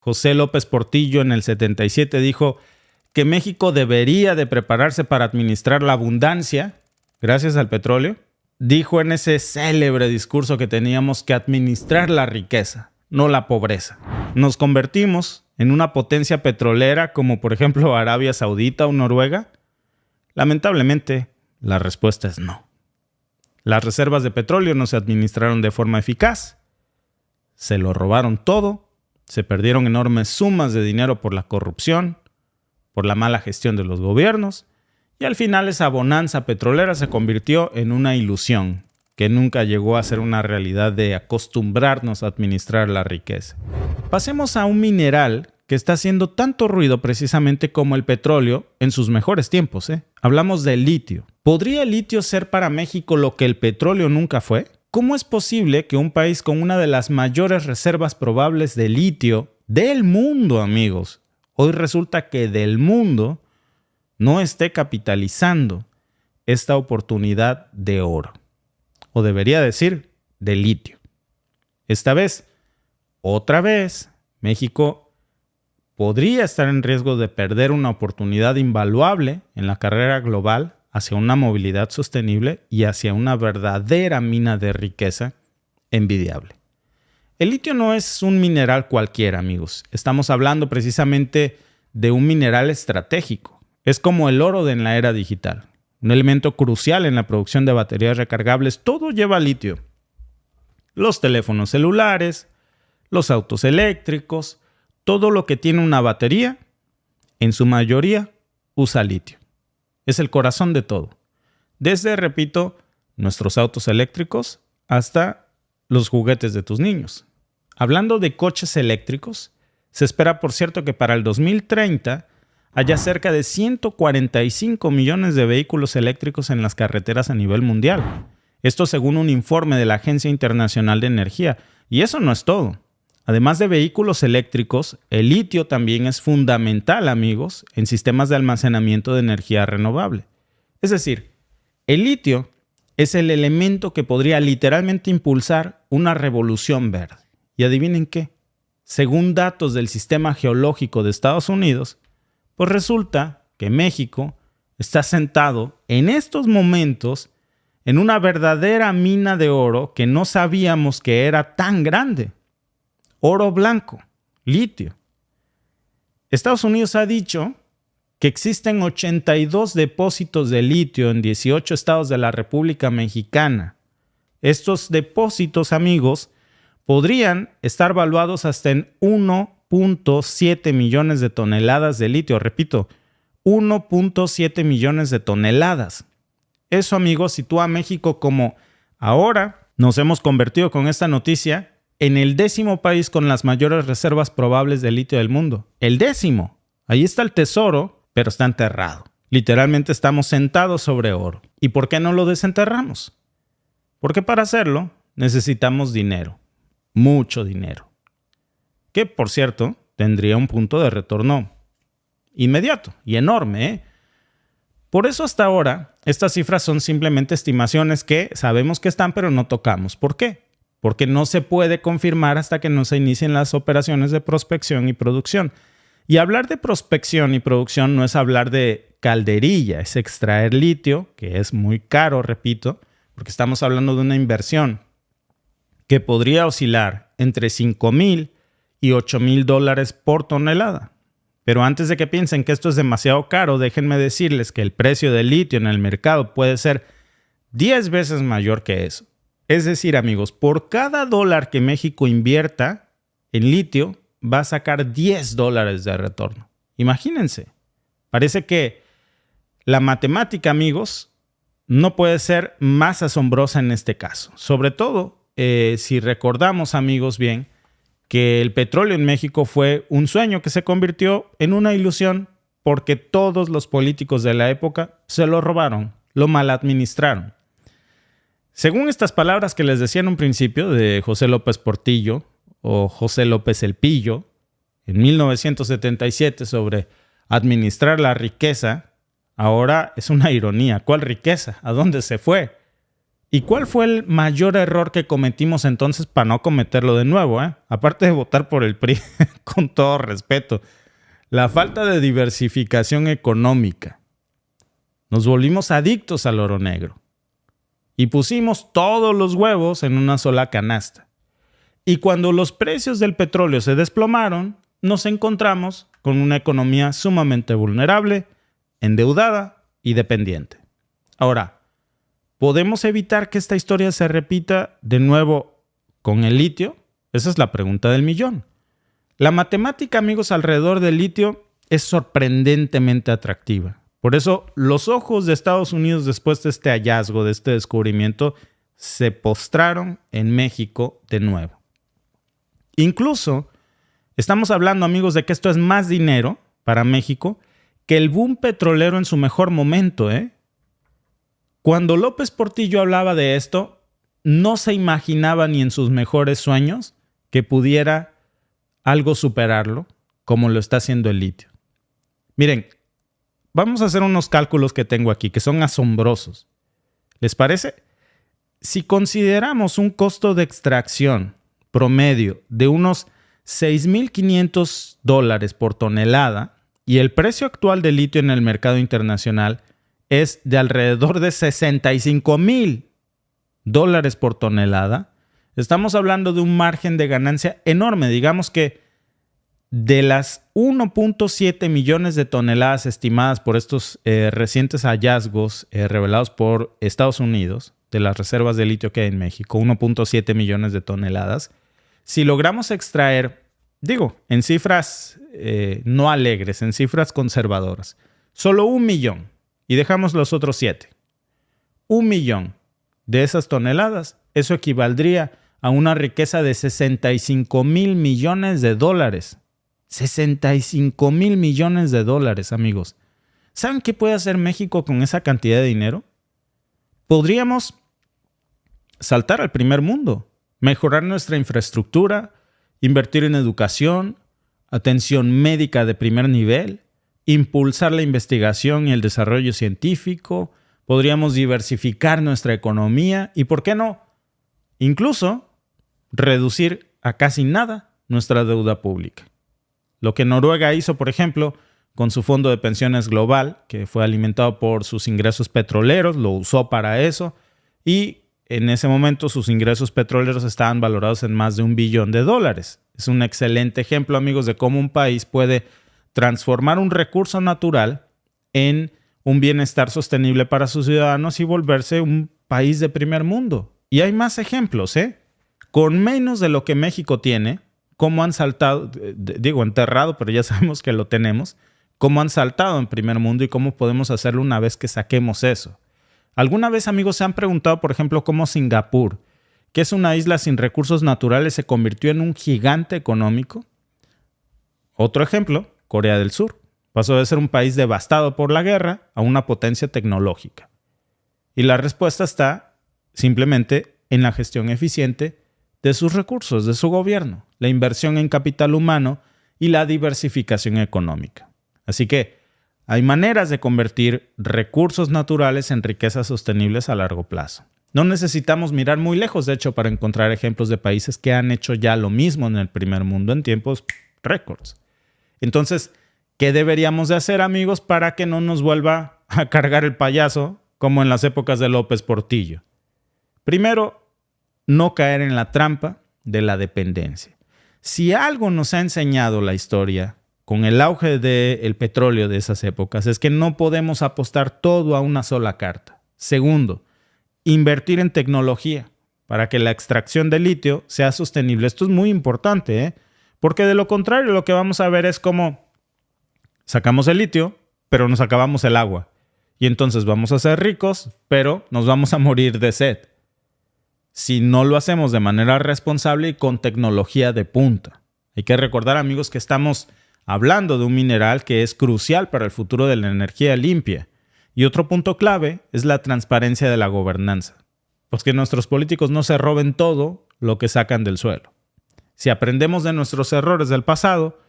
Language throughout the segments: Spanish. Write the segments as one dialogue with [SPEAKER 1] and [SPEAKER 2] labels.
[SPEAKER 1] José López Portillo en el 77 dijo que México debería de prepararse para administrar la abundancia gracias al petróleo. Dijo en ese célebre discurso que teníamos que administrar la riqueza, no la pobreza. ¿Nos convertimos en una potencia petrolera como por ejemplo Arabia Saudita o Noruega? Lamentablemente, la respuesta es no. Las reservas de petróleo no se administraron de forma eficaz. Se lo robaron todo. Se perdieron enormes sumas de dinero por la corrupción, por la mala gestión de los gobiernos. Y al final esa bonanza petrolera se convirtió en una ilusión que nunca llegó a ser una realidad de acostumbrarnos a administrar la riqueza. Pasemos a un mineral que está haciendo tanto ruido precisamente como el petróleo en sus mejores tiempos. Hablamos del litio. ¿Podría el litio ser para México lo que el petróleo nunca fue? ¿Cómo es posible que un país con una de las mayores reservas probables de litio del mundo, amigos, hoy resulta que del mundo no esté capitalizando esta oportunidad de oro? O debería decir, de litio. Esta vez, otra vez, México podría estar en riesgo de perder una oportunidad invaluable en la carrera global hacia una movilidad sostenible y hacia una verdadera mina de riqueza envidiable. El litio no es un mineral cualquiera, amigos. Estamos hablando precisamente de un mineral estratégico. Es como el oro en la era digital, un elemento crucial en la producción de baterías recargables. Todo lleva litio. Los teléfonos celulares, los autos eléctricos, todo lo que tiene una batería, en su mayoría, usa litio. Es el corazón de todo. Desde, repito, nuestros autos eléctricos hasta los juguetes de tus niños. Hablando de coches eléctricos, se espera, por cierto, que para el 2030 haya cerca de 145 millones de vehículos eléctricos en las carreteras a nivel mundial. Esto según un informe de la Agencia Internacional de Energía. Y eso no es todo. Además de vehículos eléctricos, el litio también es fundamental, amigos, en sistemas de almacenamiento de energía renovable. Es decir, el litio es el elemento que podría literalmente impulsar una revolución verde. ¿Y adivinen qué? Según datos del Sistema Geológico de Estados Unidos, pues resulta que México está sentado en estos momentos en una verdadera mina de oro que no sabíamos que era tan grande. Oro blanco, litio. Estados Unidos ha dicho que existen 82 depósitos de litio en 18 estados de la República Mexicana. Estos depósitos, amigos, podrían estar valuados hasta en 1.7 millones de toneladas de litio. Repito, 1.7 millones de toneladas. Eso, amigos, sitúa a México como ahora nos hemos convertido con esta noticia en el 10º país con las mayores reservas probables de litio del mundo. El 10º. Ahí está el tesoro, pero está enterrado. Literalmente estamos sentados sobre oro. ¿Y por qué no lo desenterramos? Porque para hacerlo necesitamos dinero. Mucho dinero. Que, por cierto, tendría un punto de retorno inmediato y enorme. Por eso hasta ahora, estas cifras son simplemente estimaciones que sabemos que están, pero no tocamos. ¿Por qué? Porque no se puede confirmar hasta que no se inicien las operaciones de prospección y producción. Y hablar de prospección y producción no es hablar de calderilla, es extraer litio, que es muy caro, repito, porque estamos hablando de una inversión que podría oscilar entre $5,000 y $8,000 por tonelada. Pero antes de que piensen que esto es demasiado caro, déjenme decirles que el precio del litio en el mercado puede ser 10 veces mayor que eso. Es decir, amigos, por cada dólar que México invierta en litio, va a sacar $10 de retorno. Imagínense. Parece que la matemática, amigos, no puede ser más asombrosa en este caso. Sobre todo, si recordamos, amigos, bien, que el petróleo en México fue un sueño que se convirtió en una ilusión porque todos los políticos de la época se lo robaron, lo maladministraron. Según estas palabras que les decía en un principio de José López Portillo o José López el Pillo, en 1977 sobre administrar la riqueza, ahora es una ironía. ¿Cuál riqueza? ¿A dónde se fue? ¿Y cuál fue el mayor error que cometimos entonces para no cometerlo de nuevo? Aparte de votar por el PRI, con todo respeto, la falta de diversificación económica. Nos volvimos adictos al oro negro y pusimos todos los huevos en una sola canasta. Y cuando los precios del petróleo se desplomaron, nos encontramos con una economía sumamente vulnerable, endeudada y dependiente. Ahora, ¿podemos evitar que esta historia se repita de nuevo con el litio? Esa es la pregunta del millón. La matemática, amigos, alrededor del litio es sorprendentemente atractiva. Por eso, los ojos de Estados Unidos después de este hallazgo, de este descubrimiento, se postraron en México de nuevo. Incluso, estamos hablando, amigos, de que esto es más dinero para México que el boom petrolero en su mejor momento, Cuando López Portillo hablaba de esto, no se imaginaba ni en sus mejores sueños que pudiera algo superarlo como lo está haciendo el litio. Miren, vamos a hacer unos cálculos que tengo aquí que son asombrosos. ¿Les parece? Si consideramos un costo de extracción promedio de unos $6,500 por tonelada y el precio actual del litio en el mercado internacional es de alrededor de $65,000 por tonelada, estamos hablando de un margen de ganancia enorme. Digamos que de las 1.7 millones de toneladas estimadas por estos recientes hallazgos revelados por Estados Unidos, de las reservas de litio que hay en México, 1.7 millones de toneladas, si logramos extraer, en cifras no alegres, en cifras conservadoras, solo 1 millón, y dejamos los otros 7. 1 millón de esas toneladas, eso equivaldría a una riqueza de $65,000 millones. 65,000 millones de dólares, amigos. ¿Saben qué puede hacer México con esa cantidad de dinero? Podríamos saltar al primer mundo, mejorar nuestra infraestructura, invertir en educación, atención médica de primer nivel, impulsar la investigación y el desarrollo científico, podríamos diversificar nuestra economía y, ¿por qué no?, incluso reducir a casi nada nuestra deuda pública. Lo que Noruega hizo, por ejemplo, con su fondo de pensiones global, que fue alimentado por sus ingresos petroleros, lo usó para eso, y en ese momento sus ingresos petroleros estaban valorados en más de $1 billón. Es un excelente ejemplo, amigos, de cómo un país puede transformar un recurso natural en un bienestar sostenible para sus ciudadanos y volverse un país de primer mundo. Y hay más ejemplos, Con menos de lo que México tiene, cómo han saltado, enterrado, pero ya sabemos que lo tenemos, cómo han saltado en primer mundo y cómo podemos hacerlo una vez que saquemos eso. ¿Alguna vez, amigos, se han preguntado, por ejemplo, cómo Singapur, que es una isla sin recursos naturales, se convirtió en un gigante económico? Otro ejemplo, Corea del Sur. Pasó de ser un país devastado por la guerra a una potencia tecnológica. Y la respuesta está simplemente en la gestión eficiente de sus recursos, de su gobierno, la inversión en capital humano y la diversificación económica. Así que hay maneras de convertir recursos naturales en riquezas sostenibles a largo plazo. No necesitamos mirar muy lejos, de hecho, para encontrar ejemplos de países que han hecho ya lo mismo en el primer mundo en tiempos récords. Entonces, ¿qué deberíamos de hacer, amigos, para que no nos vuelva a cargar el payaso como en las épocas de López Portillo? Primero, no caer en la trampa de la dependencia. Si algo nos ha enseñado la historia con el auge del petróleo de esas épocas, es que no podemos apostar todo a una sola carta. Segundo, invertir en tecnología para que la extracción de litio sea sostenible. Esto es muy importante, porque de lo contrario lo que vamos a ver es como sacamos el litio, pero nos acabamos el agua. Y entonces vamos a ser ricos, pero nos vamos a morir de sed. Si no lo hacemos de manera responsable y con tecnología de punta. Hay que recordar, amigos, que estamos hablando de un mineral que es crucial para el futuro de la energía limpia. Y otro punto clave es la transparencia de la gobernanza. Pues que nuestros políticos no se roben todo lo que sacan del suelo. Si aprendemos de nuestros errores del pasado,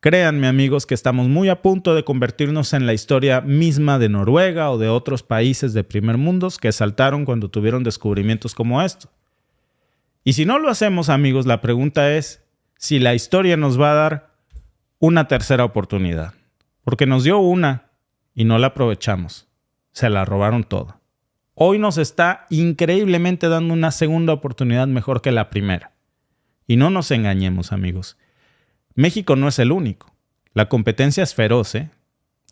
[SPEAKER 1] Créanme, amigos, que estamos muy a punto de convertirnos en la historia misma de Noruega o de otros países de primer mundo que saltaron cuando tuvieron descubrimientos como estos. Y si no lo hacemos, amigos, la pregunta es si la historia nos va a dar una tercera oportunidad. Porque nos dio una y no la aprovechamos. Se la robaron toda. Hoy nos está increíblemente dando una segunda oportunidad mejor que la primera. Y no nos engañemos, amigos. México no es el único. La competencia es feroz, ¿eh?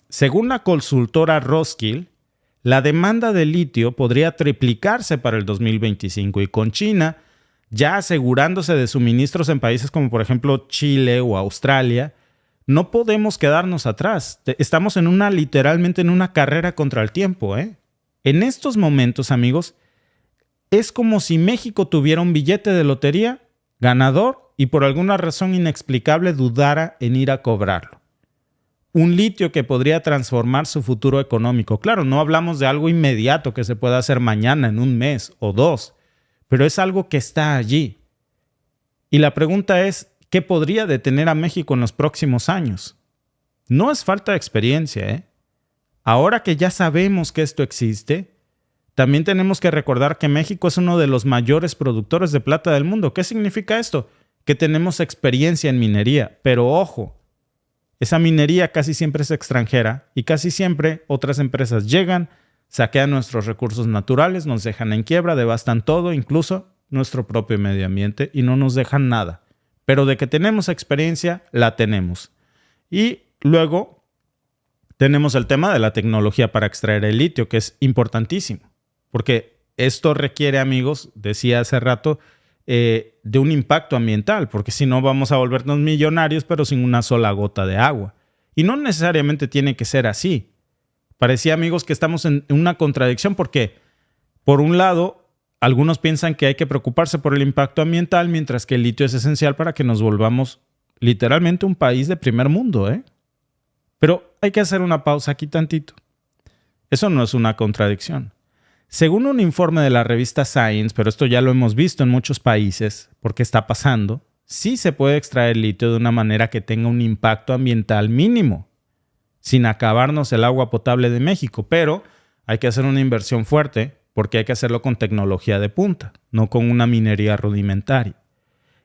[SPEAKER 1] Según la consultora Roskill, la demanda de litio podría triplicarse para el 2025 y con China ya asegurándose de suministros en países como por ejemplo Chile o Australia, no podemos quedarnos atrás. Estamos literalmente en una carrera contra el tiempo, ¿eh? En estos momentos, amigos, es como si México tuviera un billete de lotería ganador y por alguna razón inexplicable dudara en ir a cobrarlo. Un litio que podría transformar su futuro económico. Claro, no hablamos de algo inmediato que se pueda hacer mañana, en un mes o dos, pero es algo que está allí. Y la pregunta es, ¿qué podría detener a México en los próximos años? No es falta de experiencia, ¿eh? Ahora que ya sabemos que esto existe, también tenemos que recordar que México es uno de los mayores productores de plata del mundo. ¿Qué significa esto? Que tenemos experiencia en minería, pero ojo, esa minería casi siempre es extranjera y casi siempre otras empresas llegan, saquean nuestros recursos naturales, nos dejan en quiebra, devastan todo, incluso nuestro propio medio ambiente y no nos dejan nada. Pero de que tenemos experiencia, la tenemos. Y luego tenemos el tema de la tecnología para extraer el litio, que es importantísimo, porque esto requiere, amigos, decía hace rato, de un impacto ambiental, porque si no vamos a volvernos millonarios, pero sin una sola gota de agua. Y no necesariamente tiene que ser así. Parecía, amigos, que estamos en una contradicción porque, por un lado, algunos piensan que hay que preocuparse por el impacto ambiental, mientras que el litio es esencial para que nos volvamos literalmente un país de primer mundo, ¿eh? Pero hay que hacer una pausa aquí tantito. Eso no es una contradicción. Según un informe de la revista Science, pero esto ya lo hemos visto en muchos países, porque está pasando, sí se puede extraer litio de una manera que tenga un impacto ambiental mínimo, sin acabarnos el agua potable de México, pero hay que hacer una inversión fuerte porque hay que hacerlo con tecnología de punta, no con una minería rudimentaria.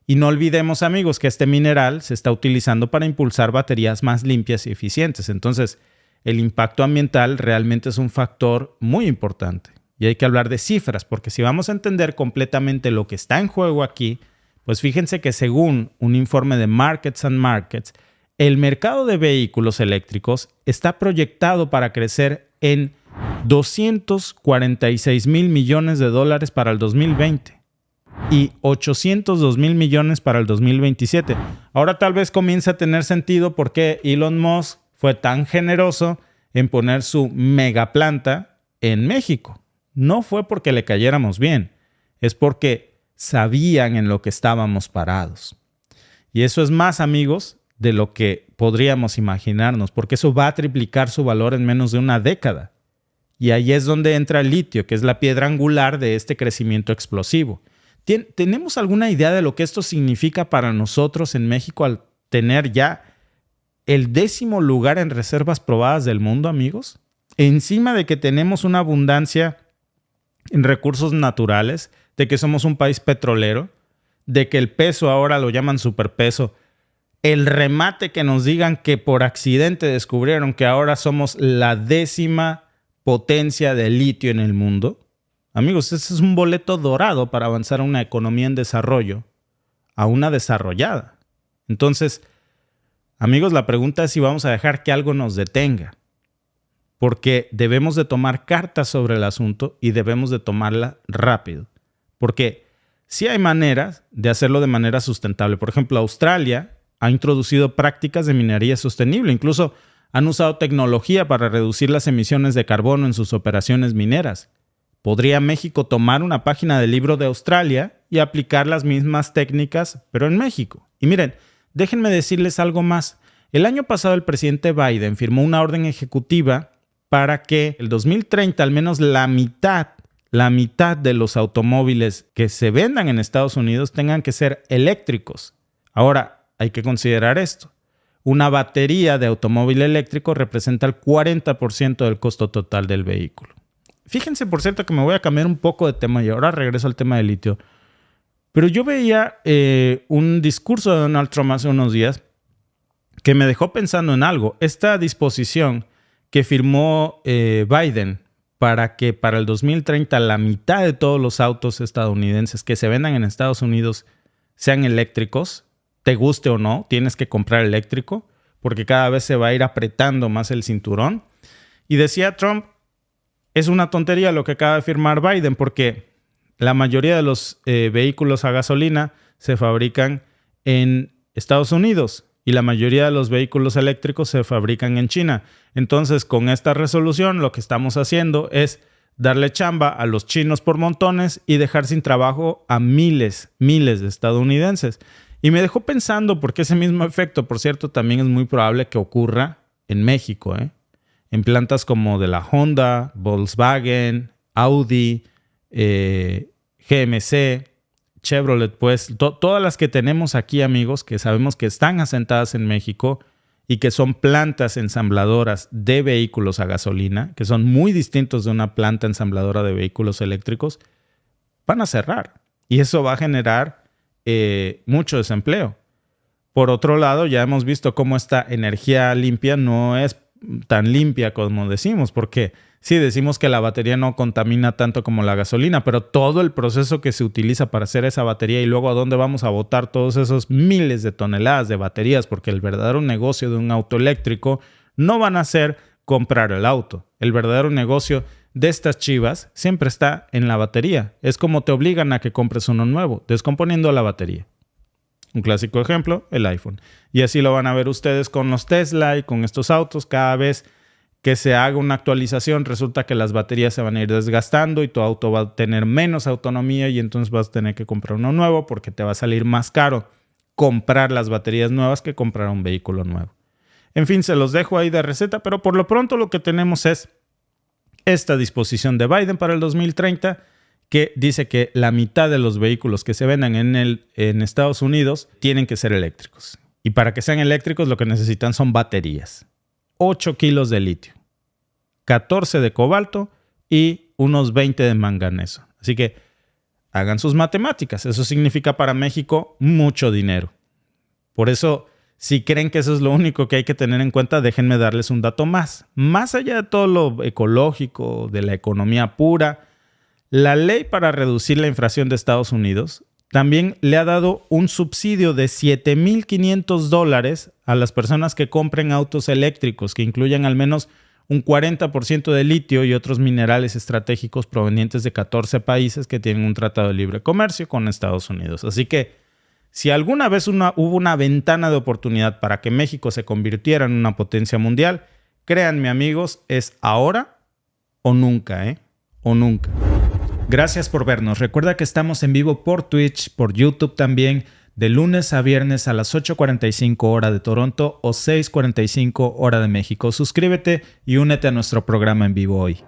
[SPEAKER 1] Y no olvidemos, amigos, que este mineral se está utilizando para impulsar baterías más limpias y eficientes. Entonces, el impacto ambiental realmente es un factor muy importante. Y hay que hablar de cifras, porque si vamos a entender completamente lo que está en juego aquí, pues fíjense que según un informe de Markets and Markets, el mercado de vehículos eléctricos está proyectado para crecer en 246 mil millones de dólares para el 2020 y 802 mil millones para el 2027. Ahora tal vez comience a tener sentido por qué Elon Musk fue tan generoso en poner su megaplanta en México. No fue porque le cayéramos bien, es porque sabían en lo que estábamos parados. Y eso es más, amigos, de lo que podríamos imaginarnos, porque eso va a triplicar su valor en menos de una década. Y ahí es donde entra el litio, que es la piedra angular de este crecimiento explosivo. ¿Tenemos alguna idea de lo que esto significa para nosotros en México al tener ya el 10º lugar en reservas probadas del mundo, amigos? Encima de que tenemos una abundancia en recursos naturales, de que somos un país petrolero, de que el peso ahora lo llaman superpeso, el remate que nos digan que por accidente descubrieron que ahora somos la 10ª potencia de litio en el mundo. Amigos, ese es un boleto dorado para avanzar a una economía en desarrollo, a una desarrollada. Entonces, amigos, la pregunta es si vamos a dejar que algo nos detenga. Porque debemos de tomar cartas sobre el asunto y debemos de tomarla rápido. Porque sí hay maneras de hacerlo de manera sustentable. Por ejemplo, Australia ha introducido prácticas de minería sostenible. Incluso han usado tecnología para reducir las emisiones de carbono en sus operaciones mineras. ¿Podría México tomar una página del libro de Australia y aplicar las mismas técnicas, pero en México? Y miren, déjenme decirles algo más. El año pasado el presidente Biden firmó una orden ejecutiva para que el 2030 al menos la mitad de los automóviles que se vendan en Estados Unidos tengan que ser eléctricos. Ahora, hay que considerar esto. una batería de automóvil eléctrico representa el 40% del costo total del vehículo. Fíjense, por cierto, que me voy a cambiar un poco de tema y ahora regreso al tema del litio. Pero yo veía un discurso de Donald Trump hace unos días que me dejó pensando en algo. Esta disposición que firmó Biden para que para el 2030 la mitad de todos los autos estadounidenses que se vendan en Estados Unidos sean eléctricos, te guste o no, tienes que comprar eléctrico porque cada vez se va a ir apretando más el cinturón. Y decía Trump, es una tontería lo que acaba de firmar Biden porque la mayoría de los vehículos a gasolina se fabrican en Estados Unidos y la mayoría de los vehículos eléctricos se fabrican en China. Entonces, con esta resolución, lo que estamos haciendo es darle chamba a los chinos por montones y dejar sin trabajo a miles de estadounidenses. Y me dejó pensando, porque ese mismo efecto, por cierto, también es muy probable que ocurra en México, en plantas como de la Honda, Volkswagen, Audi, GMC, Chevrolet, pues todas las que tenemos aquí, amigos, que sabemos que están asentadas en México y que son plantas ensambladoras de vehículos a gasolina, que son muy distintos de una planta ensambladora de vehículos eléctricos, van a cerrar. Y eso va a generar mucho desempleo. Por otro lado, ya hemos visto cómo esta energía limpia no es tan limpia como decimos, porque sí, decimos que la batería no contamina tanto como la gasolina, pero todo el proceso que se utiliza para hacer esa batería y luego a dónde vamos a botar todos esos miles de toneladas de baterías, porque el verdadero negocio de un auto eléctrico no van a ser comprar el auto. El verdadero negocio de estas chivas siempre está en la batería. Es como te obligan a que compres uno nuevo, descomponiendo la batería. Un clásico ejemplo, el iPhone. Y así lo van a ver ustedes con los Tesla y con estos autos. Cada vez que se haga una actualización, resulta que las baterías se van a ir desgastando y tu auto va a tener menos autonomía y entonces vas a tener que comprar uno nuevo porque te va a salir más caro comprar las baterías nuevas que comprar un vehículo nuevo. En fin, se los dejo ahí de receta, pero por lo pronto lo que tenemos es esta disposición de Biden para el 2030 que dice que la mitad de los vehículos que se vendan en Estados Unidos tienen que ser eléctricos. Y para que sean eléctricos lo que necesitan son baterías. 8 kilos de litio, 14 de cobalto y unos 20 de manganeso. Así que hagan sus matemáticas. Eso significa para México mucho dinero. Por eso, si creen que eso es lo único que hay que tener en cuenta, déjenme darles un dato más. Más allá de todo lo ecológico, de la economía pura, la ley para reducir la inflación de Estados Unidos también le ha dado un subsidio de $7,500 a las personas que compren autos eléctricos que incluyan al menos un 40% de litio y otros minerales estratégicos provenientes de 14 países que tienen un tratado de libre comercio con Estados Unidos. Así que si alguna vez hubo una ventana de oportunidad para que México se convirtiera en una potencia mundial, créanme amigos, es ahora o nunca, o nunca. Gracias por vernos. Recuerda que estamos en vivo por Twitch, por YouTube también, de lunes a viernes a las 8:45 hora de Toronto o 6:45 hora de México. Suscríbete y únete a nuestro programa en vivo hoy.